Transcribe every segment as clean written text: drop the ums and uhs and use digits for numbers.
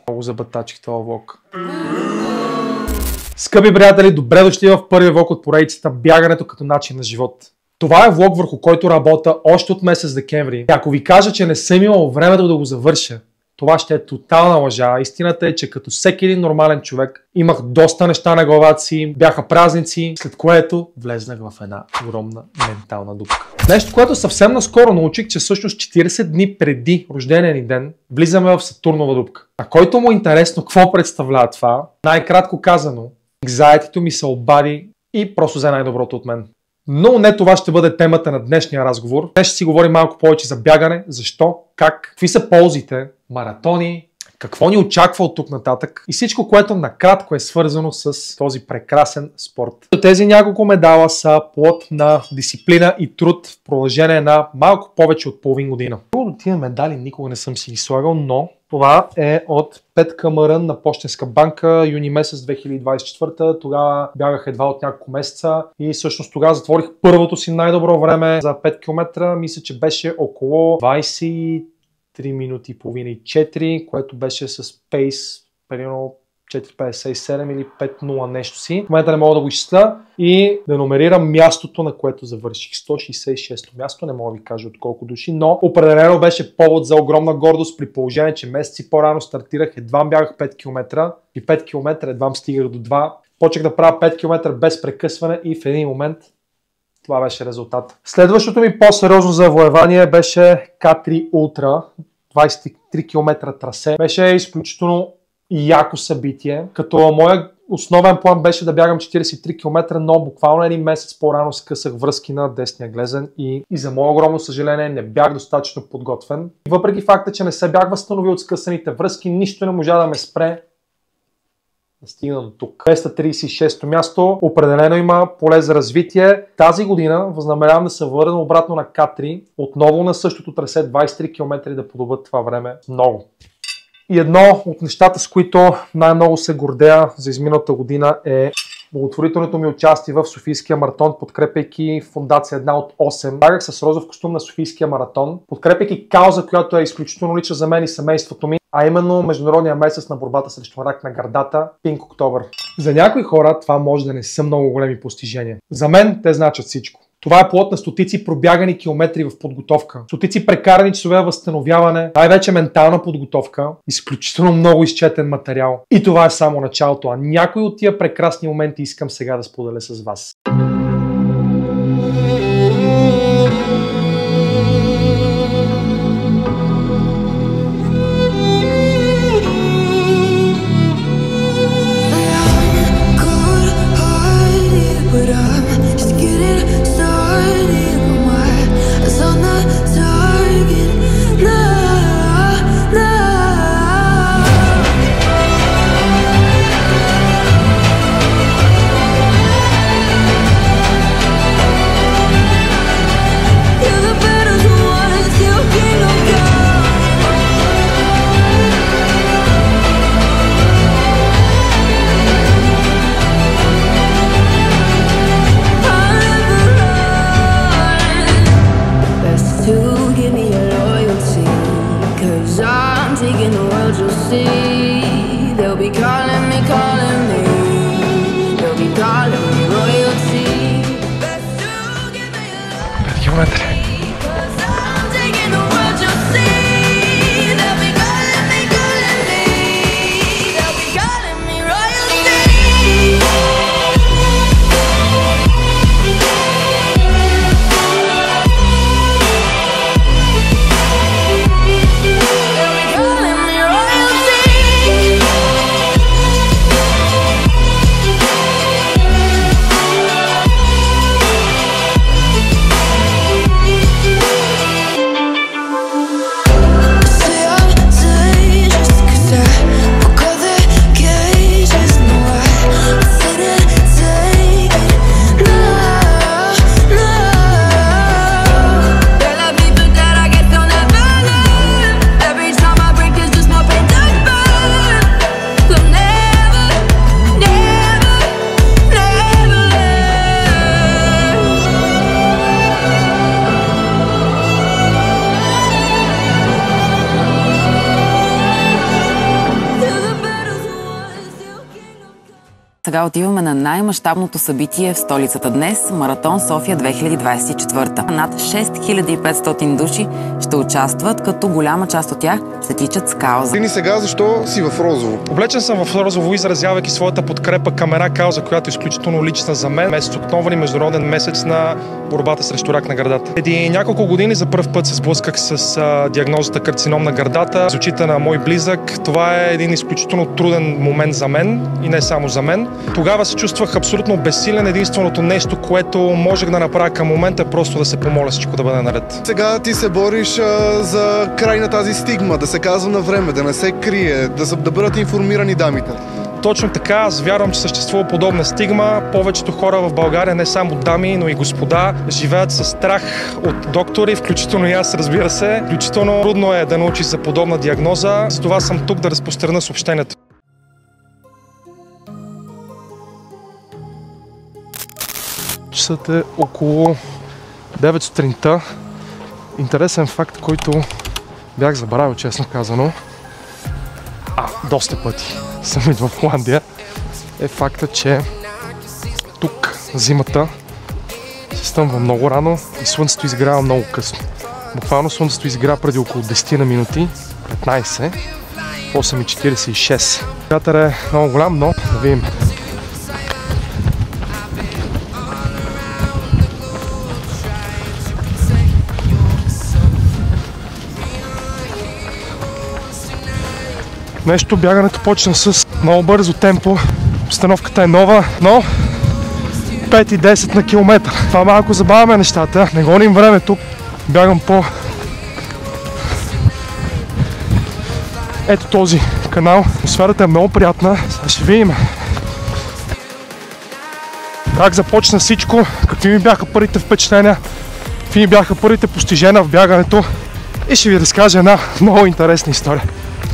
Много забатачих този влог. Скъпи приятели, добре дошли в първия влог от поредицата Бягането като начин на живот. Това е влог, върху който работя още от месец декември. И ако ви кажа, че не съм имал времето да го завърша, това ще е тотална лъжа. Истината е, че като всеки един нормален човек имах доста неща на главата си, бяха празници, след което влезнах в една огромна ментална дупка. Нещо, което съвсем наскоро научих, че всъщност 40 дни преди рождения ни ден влизаме в Сатурнова дупка. А който му е интересно какво представлява това, най-кратко казано, anxiety-то ми се обади и просто взе най-доброто от мен. Но не това ще бъде темата на днешния разговор. Днес ще си говорим малко повече за бягане, защо, как, какви са ползите, маратони, какво ни очаква от тук нататък и всичко, което накратко е свързано с този прекрасен спорт. Тези няколко медала са плод на дисциплина и труд в продължение на малко повече от половин година. От тия медали никога не съм си ги слагал, но това е от 5 камърън на Пощенска банка, юни месец 2024. Тогава бягах едва от няколко месеца и всъщност тогава затворих първото си най-добро време за 5 км. Мисля, че беше около 23 минути и половина и 4, което беше с пейс, примерно 4.57 или 5.0 нещо си. В момента не мога да го изчисля и да номерирам мястото, на което завърших. 166-то място, не мога да ви кажа от колко души, но определено беше повод за огромна гордост при положение, че месеци по-рано стартирах, едва бягах 5 км и 5 км едва стигах до 2. Почнах да правя 5 км без прекъсване и в един момент това беше резултат. Следващото ми по-сериозно завоевание беше К3 Ултра, 23 км трасе. Беше изключително яко събитие, като моя основен план беше да бягам 43 км, но буквално един месец по-рано скъсах връзки на десния глезен и за мое огромно съжаление не бях достатъчно подготвен. Въпреки факта, че не се бях възстановил от скъсаните връзки, нищо не можа да ме спре да стигна до тук. 236-то място, определено има поле за развитие. Тази година възнамерявам да се върна обратно на К3, отново на същото трасе 23 км да подобря това време много. И едно от нещата, с които най-много се гордея за изминалата година е благотворителното ми участие в Софийския маратон, подкрепяйки фундация една от 8. Бягах с розов костюм на Софийския маратон, подкрепяйки кауза, която е изключително лична за мен и семейството ми, а именно Международния месец на борбата срещу рак на гърдата, Pink October. За някои хора това може да не са много големи постижения. За мен те значат всичко. Това е плод на стотици пробягани километри в подготовка, стотици прекарани часове възстановяване, най-вече ментална подготовка, изключително много изчетен материал. И това е само началото, а някои от тия прекрасни моменти искам сега да споделя с вас. Сега отиваме на най-мащабното събитие в столицата днес – Маратон София 2024. Над 6500 души ще участват, като голяма част от тях се тичат с кауза. Ти сега защо си в розово? Облечен съм в розово, изразявайки своята подкрепа към една кауза, която е изключително лична за мен. Месец октомври, международен месец на борбата срещу рак на гърдата. Преди няколко години за първ път се сблъсках с диагнозата карцином на гърдата. З очите на мой близък. Това е един изключително труден момент за мен и не само за мен. Тогава се чувствах абсолютно безсилен. Единственото нещо, което можех да направя към момента, е просто да се помоля всичко да бъде наред. Сега ти се бориш за край на тази стигма, да се казва на време, да не се крие, да бъдат информирани дамите. Точно така, аз вярвам, че съществува подобна стигма. Повечето хора в България, не само дами, но и господа, живеят със страх от доктори, включително и аз, разбира се. Включително трудно е да научиш за подобна диагноза. Затова съм тук да разпространя съобщението. Часът е около 9 сутринта. Интересен факт, който бях забравил, честно казано. Доста пъти съм идвал в Холандия, е факта, че тук зимата се стъмва много рано и слънцето изгрява много късно. Буквално слънцето изгрява преди около 10 на минути, 15, 8:46. Вятър е много голям, но да видим. Нещо, бягането почна с много бързо темпо. Обстановката е нова, но 5:10 на километър. Това малко забавяме нещата. Не гоним време тук. Бягам по ето този канал. Атмосферата е много приятна. Сега ще видим как започна всичко, какви ми бяха първите впечатления, какви ми бяха първите постижения в бягането и ще ви разкажа една много интересна история.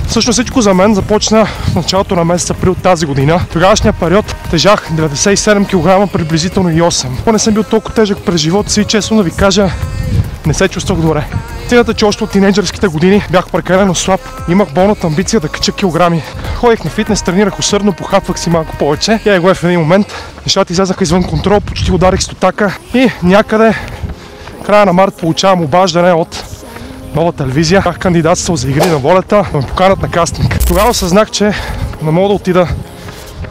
Всъщност всичко за мен започна в началото на месец април тази година. В тогавашния период тежах 97 кг, приблизително и 8. Ако не съм бил толкова тежък през живота си, честно да ви кажа, не се чувствах добре. Истината, че още от тинейджърските години бях прекалено слаб. Имах болната амбиция да кача килограми. Ходих на фитнес, тренирах усърдно, похапвах си малко повече. И го в един момент нещата излязаха извън контрол, почти ударих стотака и някъде края на март получавам обаждане от Нова телевизия. Бях кандидатствал за Игри на волята, да ме поканат на кастинг. Тогава осъзнах, че не мога да отида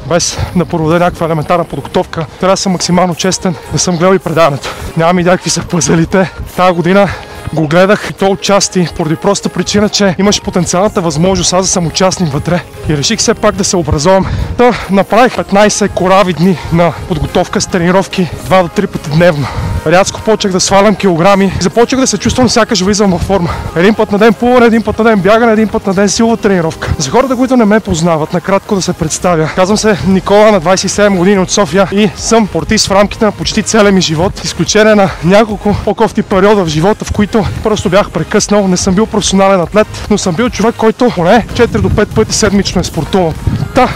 без да проведа някаква елементарна подготовка. Трябва да съм максимално честен, да съм гледал и предаването. Нямам идея какви са пъзелите. Тази година го гледах и то отчасти, поради проста причина, че имаше потенциалната възможност аз да съм участник вътре. И реших все пак да се образовам. Та направих 15 корави дни на подготовка с тренировки 2 до 3 пъти дневно. Рядко почнах да свалям килограми и започнах да се чувствам сякаш влизам във форма. Един път на ден плуване, един път на ден бягане, един път на ден силова тренировка. За хората, които не ме познават, накратко да се представя. Казвам се Никола, на 27 години от София и съм спортист в рамките на почти целия ми живот. Изключение на няколко по-кофти периода в живота, в които просто бях прекъснал. Не съм бил професионален атлет, но съм бил човек, който поне 4 до 5 пъти седмично е спортувал.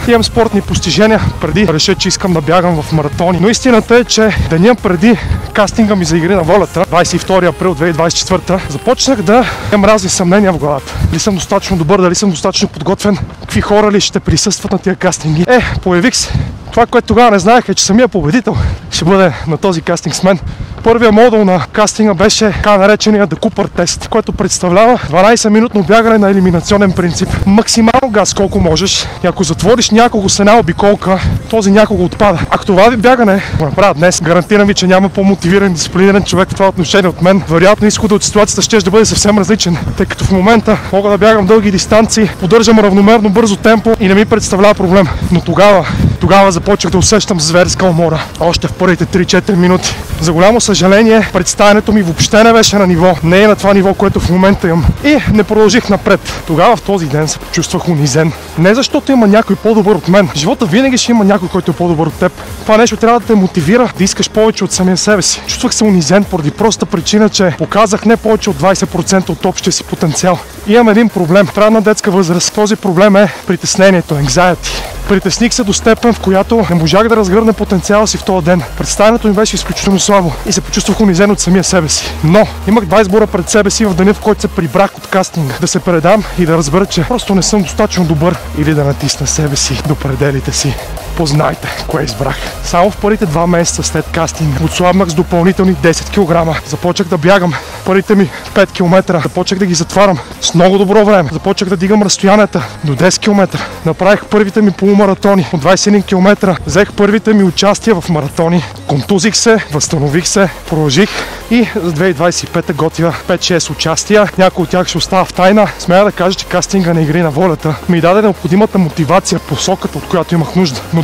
Имам спортни постижения преди да реша, че искам да бягам в маратони. Но истината е, че деня преди кастинга ми за Игри на волята, 22 април 2024, започнах да имам разни съмнения в главата. Дали съм достатъчно добър, дали съм достатъчно подготвен, какви хора ли ще присъстват на тия кастинги. Появих се. Това, което тогава не знаех, е, че самия победител ще бъде на този кастинг с мен. Първият модул на кастинга беше така наречения The Cooper тест, който представлява 12-минутно бягане на елиминационен принцип. Максимално газ колко можеш и ако затвориш няколко с една обиколка, този няколко отпада. Ако това ви бягане го направя днес, гарантирам ви, че няма по-мотивиран и дисциплиниран човек в това отношение от мен. Вероятно изходът от ситуацията ще да бъде съвсем различен, тъй като в момента мога да бягам дълги дистанции, поддържам равномерно бързо темпо и не ми представлява проблем. Но тогава започнах да усещам зверска умора. Още в първите 3-4 минути. За голямо съжаление, представянето ми въобще не беше на ниво. Не е на това ниво, което в момента имам. И не продължих напред. Тогава в този ден се почувствах унизен. Не защото има някой по-добър от мен. В живота винаги ще има някой, който е по-добър от теб. Това нещо трябва да те мотивира да искаш повече от самия себе си. Чувствах се унизен поради проста причина, че показах не повече от 20% от общия си потенциал. И имам един проблем. В ранна детска възраст. Този проблем е притеснението, anxiety. Притесних се до степен, в която не можах да разгърна потенциала си в този ден. Представянето ми беше изключително слабо и се почувствах унизен от самия себе си. Но имах два избора пред себе си в деня, в който се прибрах от кастинга. Да се предам и да разбера, че просто не съм достатъчно добър или да натисна себе си до пределите си. Познайте кое избрах. Само в първите 2 месеца след кастинг отслабнах с допълнителни 10 кг. Започнах да бягам първите ми 5 км. Започнах да ги затварям с много добро време. Започнах да дигам разстоянията до 10 км. Направих първите ми полумаратони от 21 км. Взех първите ми участия в маратони. Контузих се, възстанових се, продължих и за 2025 готвя 5-6 участия. Някои от тях ще остава в тайна. Смея да кажа, че кастинга на Игри на волята ми даде необходимата мотивация, посоката, от която имах нужда. Но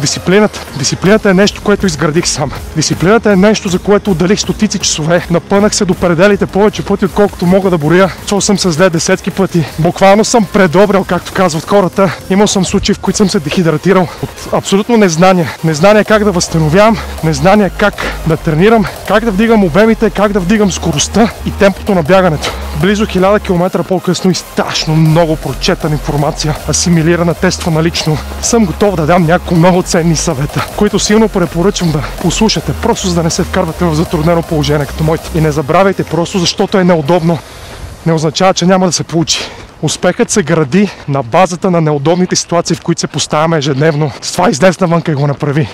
дисциплината е нещо, което изградих сам. Дисциплината е нещо, за което отделих стотици часове. Напънах се до пределите повече пъти, отколкото мога да боря. Чул съм се зле десетки пъти. Буквално съм предобрял, както казват хората. Имал съм случаи, в които съм се дехидратирал от абсолютно незнание. Незнание как да възстановявам, незнание как да тренирам, как да вдигам обемите, как да вдигам скоростта и темпото на бягането. Близо 1000 км по-късно и страшно много прочетена информация, асимилирана, тествана лично, съм готов да дам няколко много ценни съвета, които силно препоръчвам да послушате, просто за да не се вкарвате в затруднено положение като моите. И не забравяйте, просто защото е неудобно, не означава, че няма да се получи. Успехът се гради на базата на неудобните ситуации, в които се поставяме ежедневно. С това излез навънка и го направи.